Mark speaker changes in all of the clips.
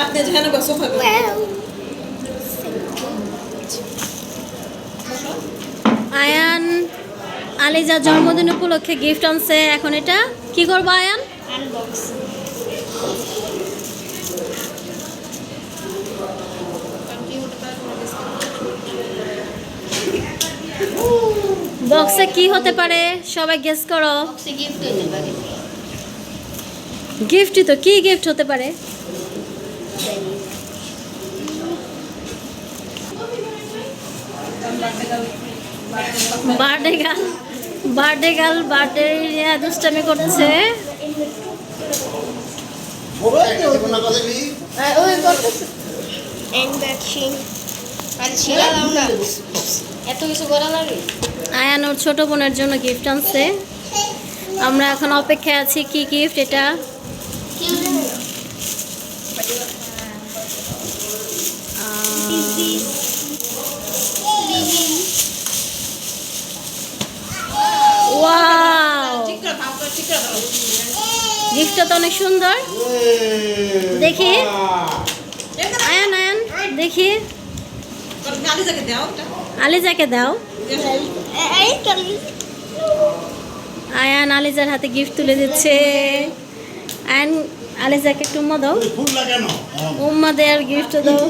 Speaker 1: আপনি যেখানে বসে থাকবেন।
Speaker 2: আয়ান আলিজার জন্মদিন উপলক্ষে গিফট আনছে। এখন এটা কি করবো আয়ান?
Speaker 3: আনবক্স।
Speaker 2: বক্সে কি হতে পারে সবাই গেস করো।
Speaker 3: বক্সে গিফট হতে পারে।
Speaker 2: গিফটই তো, কি গিফট হতে পারে? বার্থডে গার্ল বার্থডে দুষ্টামি করছে।
Speaker 3: ওই করতেছে আনবক্সিং। আর ছিলাম না, এত কিছু করা লাগে।
Speaker 2: আয়ান ওর ছোট বোনের জন্য গিফট আনছে। আমরা এখন অপেক্ষায় আছি কি গিফট এটা। ওয়াও, গিফটটা তো অনেক সুন্দর। দেখি আয়ান আয়ান দেখি, আলিজাকে দাও। আয়ান আলিজার হাতে গিফট তুলে দিচ্ছে। আয়ান আলিজাকে একটু উম্মা দাও। উম্মা দে আর গিফট দাও।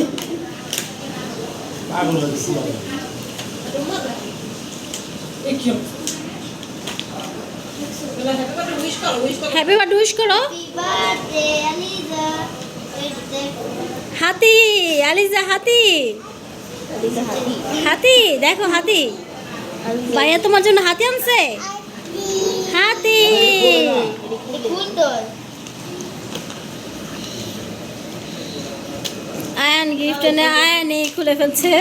Speaker 2: হ্যাপি বার্থডে উইশ করো। হাতি আলিজা, হাতি হাতি দেখো, হাতি ভাইয়া তোমার জন্য হাতি আনছে। হাতি আয়ান গিফট এনে আয়ানই খুলে ফেলছে,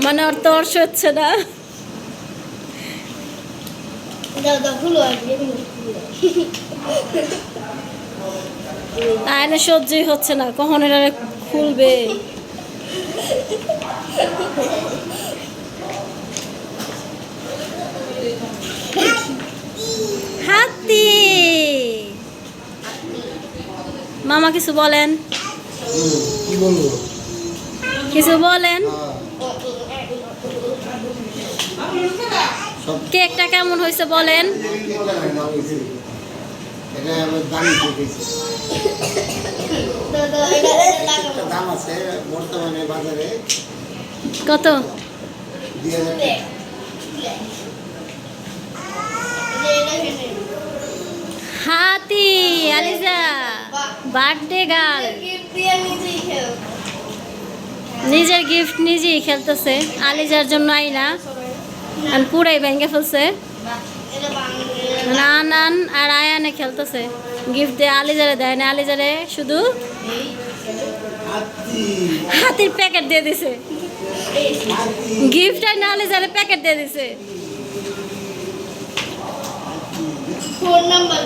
Speaker 2: মানে ওর তর্স হচ্ছে না। আয়না সহ্যই হচ্ছে না, কখন এটা খুলবে। হাতি মামা কিছু বলেন, কিছু বলেন। কেকটা কেমন হয়েছে বলেন। কত? হাতি আলিজা বার্থডে গার্ল নিজের গিফট নিজেই খেলতেছে। আলিজার জন্য আইনা পুরাই ভেঙে ফেলছে। নানান আর আয়ানে খেলতেছে, গিফট দিয়ে আলিজারে দেয় না, আলিজারে শুধু হাতির প্যাকেট দিয়ে দিছে। গিফট আর না আলিজারে প্যাকেট দিয়ে দিছে।
Speaker 3: Phone number